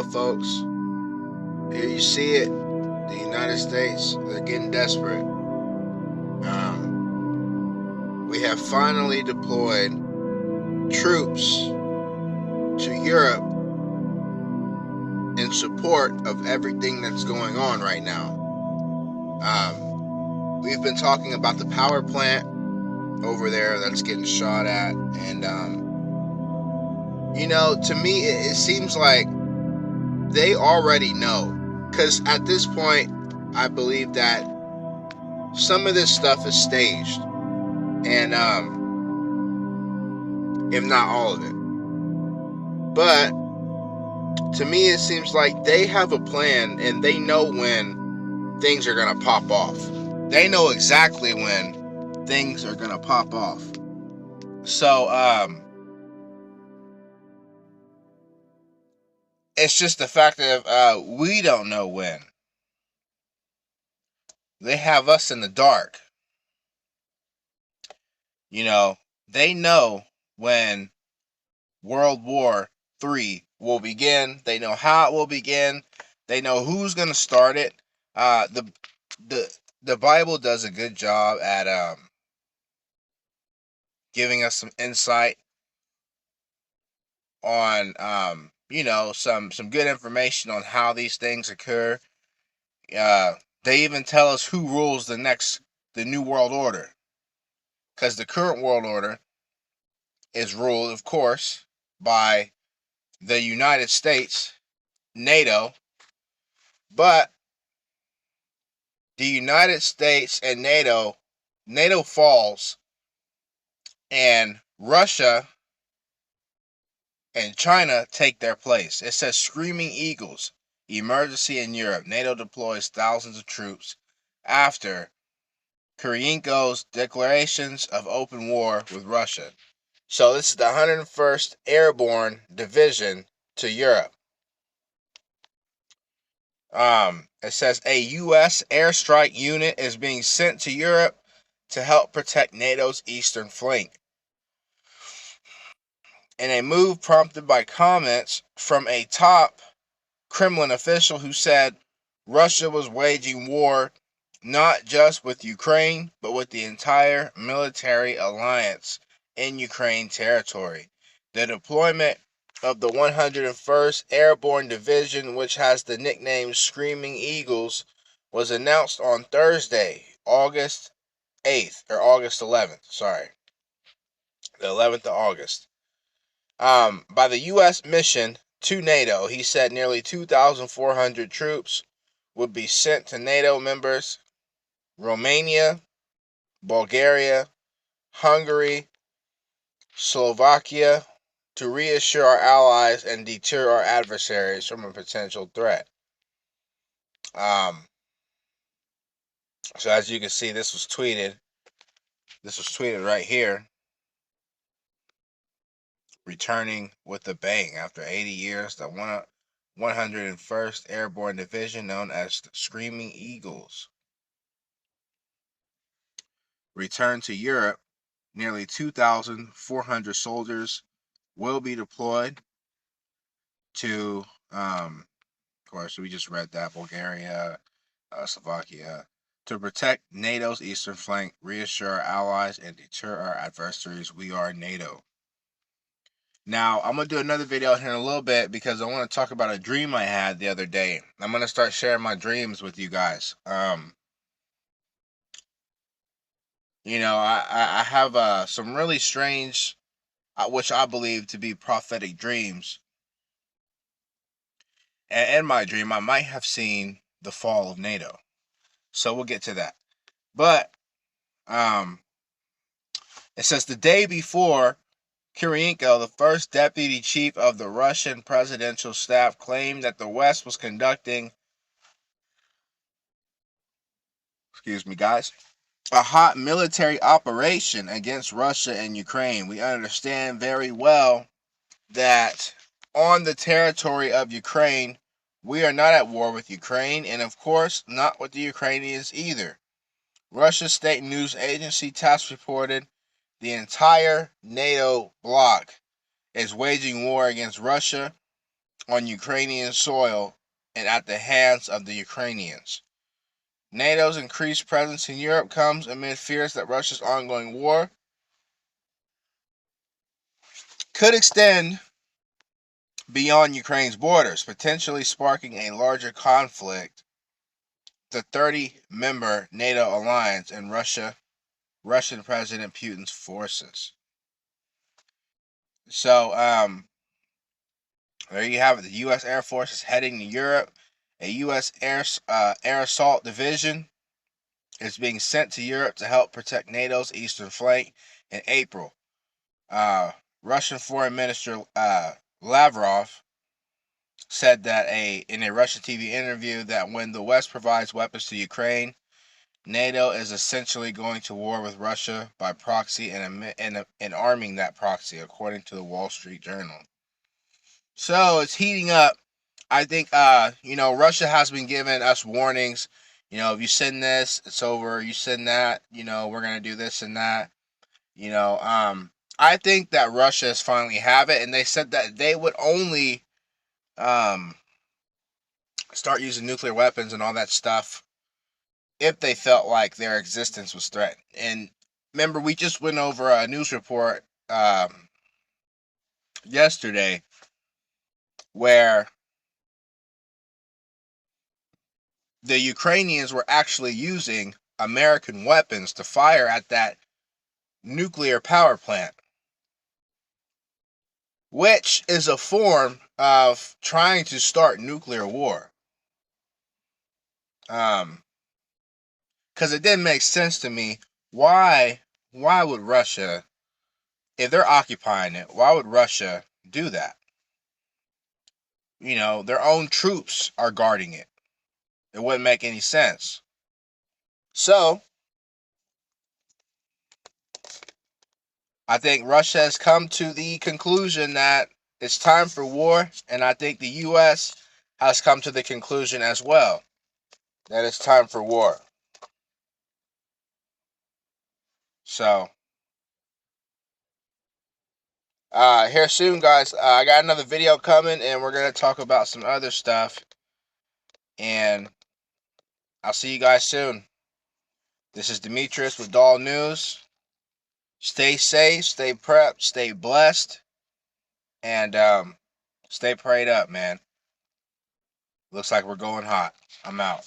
go, folks. Here you see it. The United States, they're getting desperate. We have finally deployed troops to Europe in support of everything that's going on right now. We've been talking about the power plant over there that's getting shot at, and to me it seems like they already know, because at this point I believe that some of this stuff is staged, and if not all of it. But to me it seems like they have a plan, and they know when things are gonna pop off. They know exactly when things are gonna pop off. So it's just the fact that we don't know when. They have us in the dark. They know when World War III will begin. They know how it will begin. They know who's going to start it. The Bible does a good job at giving us some insight on some good information on how these things occur. They even tell us who rules the new world order, because the current world order is ruled, of course, by the United States, NATO, but the United States and NATO falls, and Russia and China take their place. It says Screaming Eagles, emergency in Europe. NATO deploys thousands of troops after Kurylenko's declarations of open war with Russia. So this is the 101st Airborne Division to Europe. It says a U.S. airstrike unit is being sent to Europe to help protect NATO's eastern flank, in a move prompted by comments from a top Kremlin official who said Russia was waging war not just with Ukraine, but with the entire military alliance in Ukraine territory. The deployment of the 101st Airborne Division, which has the nickname Screaming Eagles, was announced on Thursday, August 8th, or August 11th, sorry, the 11th of August. By the U.S. mission to NATO. He said nearly 2,400 troops would be sent to NATO members, Romania, Bulgaria, Hungary, Slovakia, to reassure our allies and deter our adversaries from a potential threat. So as you can see, this was tweeted right here. Returning with a bang after 80 years, the 101st Airborne Division, known as the Screaming Eagles, returned to Europe. Nearly 2,400 soldiers will be deployed to, of course, we just read that, Bulgaria, Slovakia, to protect NATO's eastern flank, reassure our allies, and deter our adversaries. We are NATO. Now, I'm going to do another video here in a little bit, because I want to talk about a dream I had the other day. I'm going to start sharing my dreams with you guys. I have some really strange, which I believe to be prophetic dreams. And in my dream, I might have seen the fall of NATO. So we'll get to that. But it says the day before, Kurylenko, the first deputy chief of the Russian presidential staff, claimed that the West was conducting, a hot military operation against Russia and Ukraine. We understand very well that on the territory of Ukraine, we are not at war with Ukraine, and of course, not with the Ukrainians either. Russia's state news agency TASS reported the entire NATO bloc is waging war against Russia on Ukrainian soil and at the hands of the Ukrainians. NATO's increased presence in Europe comes amid fears that Russia's ongoing war could extend beyond Ukraine's borders, potentially sparking a larger conflict. The 30-member NATO alliance and Russian President Putin's forces. So, there you have it. The U.S. Air Force is heading to Europe. A U.S. air assault division is being sent to Europe to help protect NATO's eastern flank in April. Russian Foreign Minister Lavrov said that in a Russian TV interview that when the West provides weapons to Ukraine, NATO is essentially going to war with Russia by proxy and arming that proxy, according to the Wall Street Journal. So it's heating up. I think, Russia has been giving us warnings. If you send this, it's over. You send that, we're going to do this and that. I think that Russia has finally have it, and they said that they would only start using nuclear weapons and all that stuff if they felt like their existence was threatened. And remember, we just went over a news report yesterday where the Ukrainians were actually using American weapons to fire at that nuclear power plant, which is a form of trying to start nuclear war. Because it didn't make sense to me. Why would Russia, if they're occupying it, why would Russia do that? Their own troops are guarding it. It wouldn't make any sense. So, I think Russia has come to the conclusion that it's time for war, and I think the U.S. has come to the conclusion as well that it's time for war. So, here soon, guys, I got another video coming, and we're going to talk about some other stuff, and I'll see you guys soon. This is Demetrius with Doll News. Stay safe, stay prepped, stay blessed, and stay prayed up, man. Looks like we're going hot. I'm out.